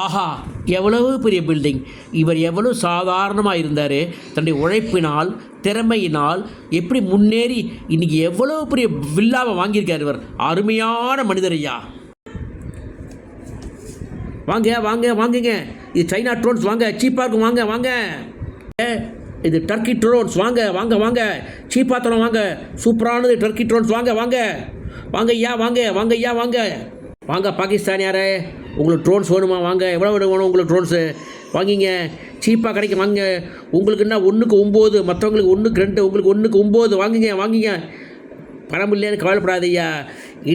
ஆஹா! எவ்வளவு பெரிய பில்டிங். இவர் எவ்வளவு சாதாரணமாக இருந்தார். தன்னுடைய உழைப்பினால், திறமையினால் எப்படி முன்னேறி இன்றைக்கி எவ்வளோ பெரிய வில்லாவை வாங்கியிருக்கார் இவர். அருமையான மனிதர் ஐயா. வாங்க வாங்க வாங்குங்க. இது சைனா ட்ரோன்ஸ், வாங்க, சீப்பாக இருக்கும், வாங்க வாங்க. இது டர்க்கி ட்ரோன்ஸ், வாங்க வாங்க வாங்க, சீப்பாக தரோம், வாங்க, சூப்பரானது டர்க்கி ட்ரோன்ஸ், வாங்க வாங்க வாங்க ஐயா, வாங்க வாங்க ஐயா, வாங்க வாங்க. பாகிஸ்தானியாரே, உங்களுக்கு ட்ரோன்ஸ் வேணுமா? வாங்க, எவ்வளோ வேணும் உங்களுக்கு ட்ரோன்ஸு? வாங்கிங்க, சீப்பாக கிடைக்கும், வாங்க. உங்களுக்குன்னா 1க்கு 9, மற்றவங்களுக்கு 1க்கு 2, உங்களுக்கு 1க்கு 9, வாங்கிங்க வாங்கிங்க. பணம் இல்லைன்னு கவலைப்படாதீயா.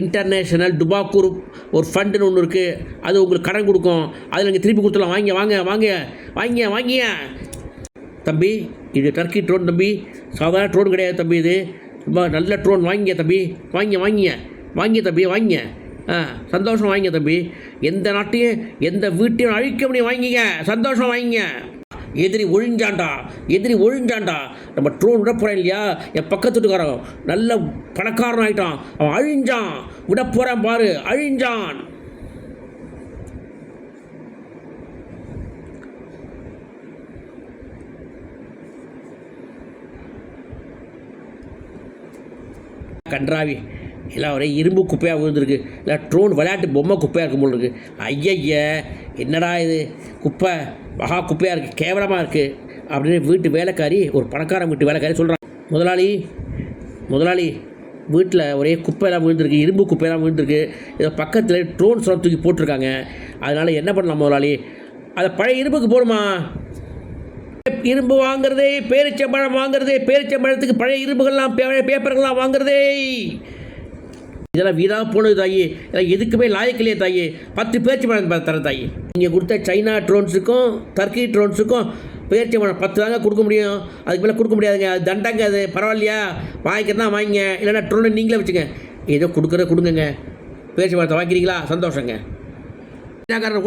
இன்டர்நேஷ்னல் டுபாக்கூர் ஒரு ஃபண்டுன்னு ஒன்று இருக்குது, அது உங்களுக்கு கடன் கொடுக்கும், அதில் நீங்கள் திருப்பி கொடுத்துடலாம். வாங்க வாங்க வாங்க வாங்கிங்க வாங்கிங்க. தம்பி, இது டர்க்கி ட்ரோன் தம்பி, சாதாரண ட்ரோன் கிடையாது தம்பி, இது ரொம்ப நல்ல ட்ரோன். வாங்கிங்க தம்பி, வாங்கிங்க வாங்கிங்க வாங்கிங்க தம்பி, வாங்கிங்க. சந்தோஷம், வாங்கிங்க தம்பி. எந்த நாட்டையும் எந்த வீட்டையும் அழிக்க முடியும், வாங்கிங்க, சந்தோஷம், வாங்கிங்க. எதிரி ஒழிஞ்சாண்டா, எதிரி ஒழிஞ்சாண்டா. நம்ம ட்ரோன் விட போகிறேன் இல்லையா, என் பக்கத்து வீட்டுக்காரன் நல்ல பணக்காரன் ஆகிட்டான், அவன் அழிஞ்சான், விட போகிறேன் பாரு, அழிஞ்சான். கன்றாவி எல்லாம் ஒரே இரும்பு குப்பையாக விழுந்துருக்கு. இல்லை ட்ரோன் விளையாட்டு பொம்மை குப்பையாக இருக்கும் போல் இருக்குது. ஐயய்ய, என்னடா இது குப்பை, மகா குப்பையாக இருக்குது, கேவலமாக இருக்குது அப்படின்னு வீட்டு வேலைக்காரி, ஒரு பணக்காரன் வீட்டு வேலைக்காரி சொல்கிறான். முதலாளி வீட்டில் ஒரே குப்பையெல்லாம் விழுந்துருக்கு, இரும்பு குப்பையெல்லாம் விழுந்துருக்கு. இதை பக்கத்தில் ட்ரோன்ஸ் எல்லாம் தூக்கி போட்டிருக்காங்க. அதனால் என்ன பண்ணலாம் முதலாளி? அதை பழைய இரும்புக்கு போடுமா? இரும்பு வாங்குறதே, பேரிச்சம்பழம் வாங்குறதே, பேரிச்சம்பழத்துக்கு பழைய இரும்புகள்லாம் பேப்பர்கள்லாம் வாங்குறதே, இதெல்லாம் வீணாக போனது தாயி. இதெல்லாம் எதுக்குமே லாயக்கில்லையே தாயி. 10 பேரிச்சம்பழம் தர தாயி. நீங்கள் கொடுத்த சைனா ட்ரோன்ஸுக்கும் டர்க்கி ட்ரோன்ஸுக்கும் பேரிச்சம்பழம் 10 தாங்க கொடுக்க முடியும், அதுக்கு மேலே கொடுக்க முடியாதுங்க. அது தண்டங்க, அது பரவாயில்லையா? வாங்கிக்கிறதா வாங்கிங்க, இல்லைன்னா ட்ரோனை நீங்களே வச்சுங்க. ஏதோ கொடுக்குறத கொடுங்க. பேரிச்சம்பழத்தை வாங்கிக்கிறீங்களா? சந்தோஷங்க.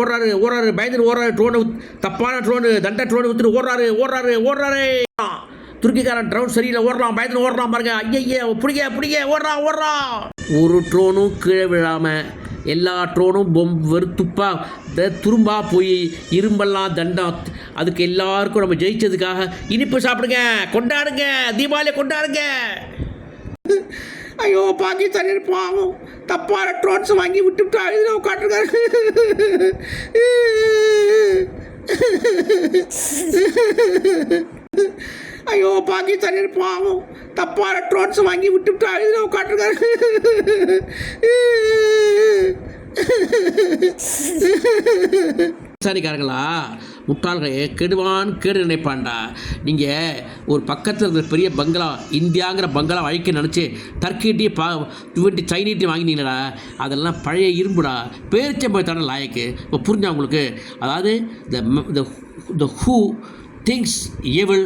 ஓடுறாரு பயந்துட்டு ஓடுறாரு. ட்ரோனு, தப்பான ட்ரோனு, தண்டை ட்ரோனு வித்துட்டு ஓடுறாரு. துருக்கிக்காரன் ட்ரோன் சரியில்லை, ஓடுறான், பயந்துட்டு ஓடுறான் பாருங்க. ஐயா, பிடிக்க ஓடுறான். ஒரு ட்ரோனும் கீழே விழாமல் எல்லா ட்ரோனும் வெறுத்துப்பா துரும்பா போய் இரும்பெல்லாம் தண்டம். அதுக்கு எல்லாருக்கும் நம்ம ஜெயிச்சதுக்காக இனிப்பு சாப்பிடுங்க, கொண்டாடுங்க, தீபாவளியை கொண்டாடுங்க. ஐயோ, பாகிஸ்தான் இருப்பாங்க, தப்பான ட்ரோன்ஸ் வாங்கி விட்டுவிட்டு அழுது உட்காந்துருக்காரு. ஐயோ, பாகிஸ்தான் இருப்பாங்க, தப்பான ட்ரோன்ஸ் வாங்கி விட்டுவிட்டு அழுது உட்காந்துருக்காரு. சாரிக்காரங்களா, முட்டாள்கள், கேடு நினைப்பான்டா. நீங்கள் ஒரு பக்கத்தில் இருக்கிற பெரிய பங்களா, இந்தியாங்கிற பங்களா அழிக்க நினச்சி டர்க்கிட்டையும் சைனீட்டையும் வாங்கினீங்களா? அதெல்லாம் பழைய இரும்புடா, பேரிச்சம்பழம் தானே லாயக்கு. இப்போ புரிஞ்சா உங்களுக்கு? அதாவது the who thinks evil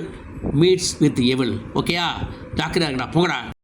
meets with evil. ஓகேயா? ஜாக்கிரதா இருக்கடா, போங்கடா.